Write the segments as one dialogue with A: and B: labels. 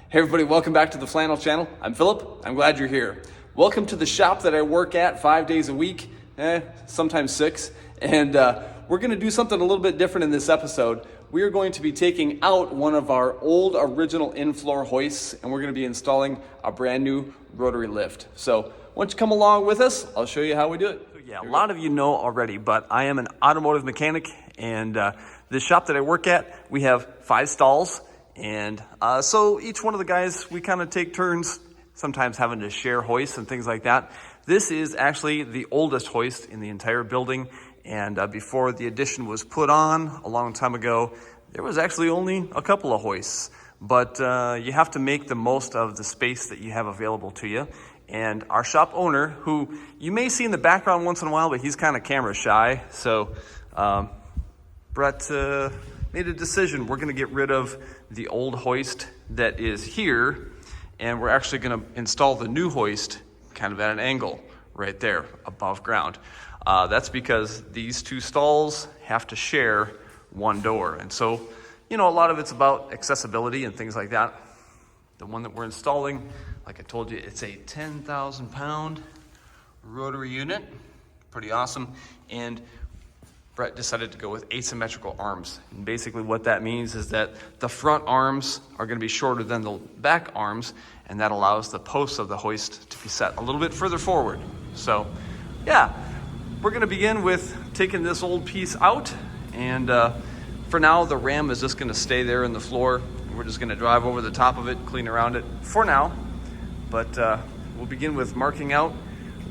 A: Hey everybody, welcome back to the Flannel channel. I'm Philip. I'm glad you're here. Welcome to the shop that I work at 5 days a week, sometimes 6. And we're going to do something a little bit different in this episode. We are going to be taking out one of our old original in-floor hoists, and we're going to be installing a brand new rotary lift. So why don't you come along with us? I'll show you how we do it.
B: Yeah, a lot of you know already, but I am an automotive mechanic, and the shop that I work at, we have 5 stalls. And so each one of the guys, we kind of take turns, sometimes having to share hoists and things like that. This is actually the oldest hoist in the entire building. And before the addition was put on a long time ago, there was actually only a couple of hoists. But you have to make the most of the space that you have available to you. And our shop owner, who you may see in the background once in a while, but he's kind of camera shy. So Bret made a decision. We're going to get rid of the old hoist that is here, and we're actually going to install the new hoist kind of at an angle right there above ground. That's because these 2 stalls have to share one door. And so, you know, a lot of it's about accessibility and things like that. The one that we're installing, like I told you, it's a 10,000 pound rotary unit. Pretty awesome. And Bret decided to go with asymmetrical arms. And basically what that means is that the front arms are going to be shorter than the back arms, and that allows the posts of the hoist to be set a little bit further forward. So yeah, we're going to begin with taking this old piece out, and for now the ram is just going to stay there in the floor. We're just going to drive over the top of it, clean around it for now. But we'll begin with marking out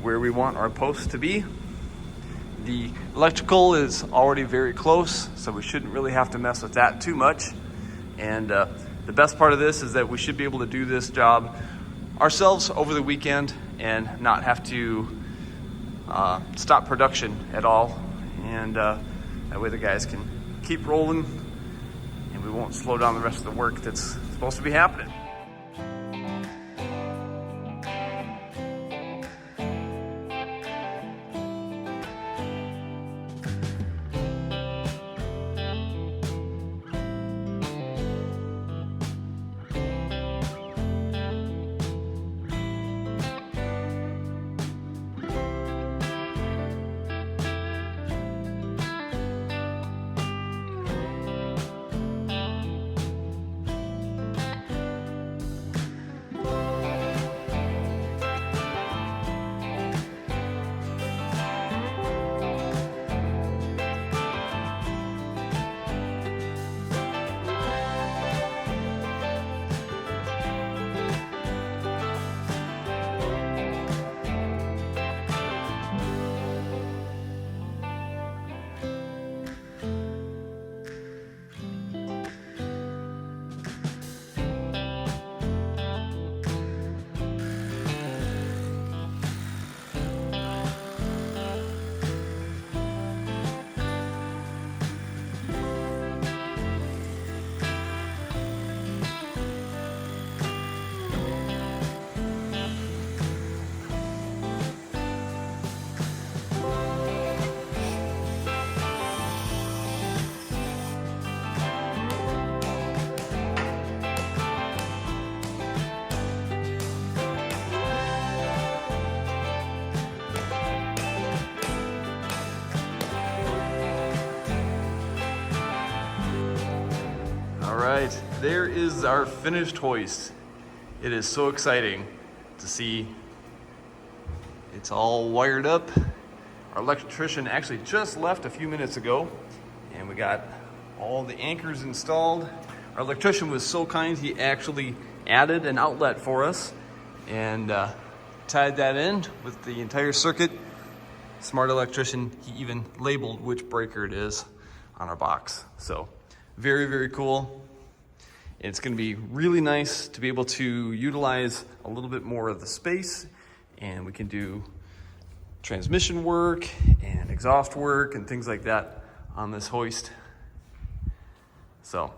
B: where we want our posts to be. The electrical is already very close, so we shouldn't really have to mess with that too much. And the best part of this is that we should be able to do this job ourselves over the weekend and not have to stop production at all. And that way the guys can keep rolling, and we won't slow down the rest of the work that's supposed to be happening. All right, there is our finished hoist. It is so exciting to see it's all wired up. Our electrician actually just left a few minutes ago, and we got all the anchors installed. Our electrician was so kind, he actually added an outlet for us and tied that in with the entire circuit. Smart electrician, he even labeled which breaker it is on our box. So very, very cool. It's going to be really nice to be able to utilize a little bit more of the space, and we can do transmission work and exhaust work and things like that on this hoist. So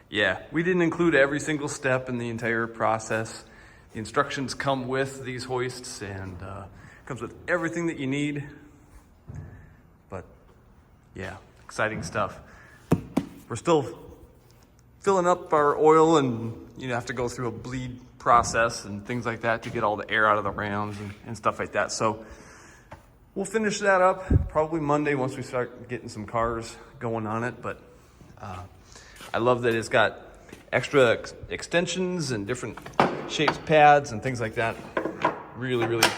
B: yeah, we didn't include every single step in the entire process. The instructions come with these hoists, and comes with everything that you need. But yeah, exciting stuff. We're still filling up our oil, and you have to go through a bleed process and things like that to get all the air out of the rams and stuff like that. So we'll finish that up probably Monday once we start getting some cars going on it. But I love that it's got extra extensions and different shapes, pads and things like that. Really, really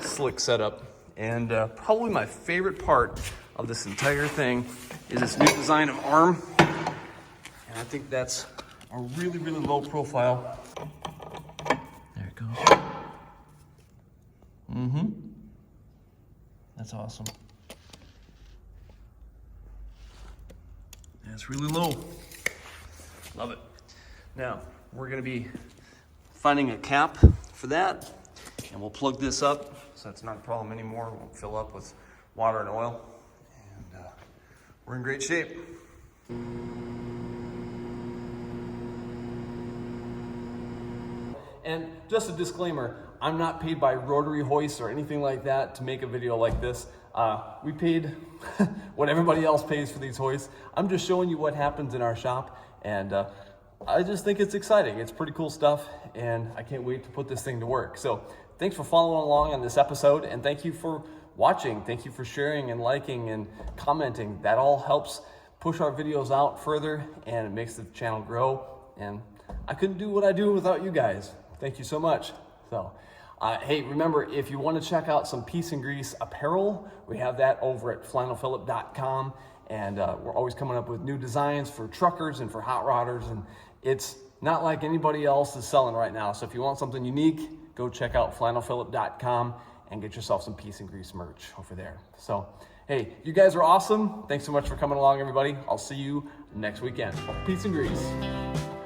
B: slick setup. And probably my favorite part of this entire thing is this new design of arm. And I think that's a really, really low profile. There it goes. That's awesome. That's really low. Love it. Now, we're gonna be finding a cap for that, and we'll plug this up so that's not a problem anymore. It won't fill up with water and oil. And we're in great shape. And just a disclaimer, I'm not paid by Rotary, Hoist, or anything like that to make a video like this. We paid what everybody else pays for these hoists. I'm just showing you what happens in our shop, and I just think it's exciting. It's pretty cool stuff, and I can't wait to put this thing to work. So thanks for following along on this episode, and thank you for watching. Thank you for sharing and liking and commenting. That all helps push our videos out further, and it makes the channel grow. And I couldn't do what I do without you guys. Thank you so much. So, hey, remember, if you want to check out some Peace and Grease apparel, we have that over at flannelphillip.com. And we're always coming up with new designs for truckers and for hot rodders. And it's not like anybody else is selling right now. So if you want something unique, go check out flannelphillip.com and get yourself some Peace and Grease merch over there. So, hey, you guys are awesome. Thanks so much for coming along, everybody. I'll see you next weekend. Peace and Grease.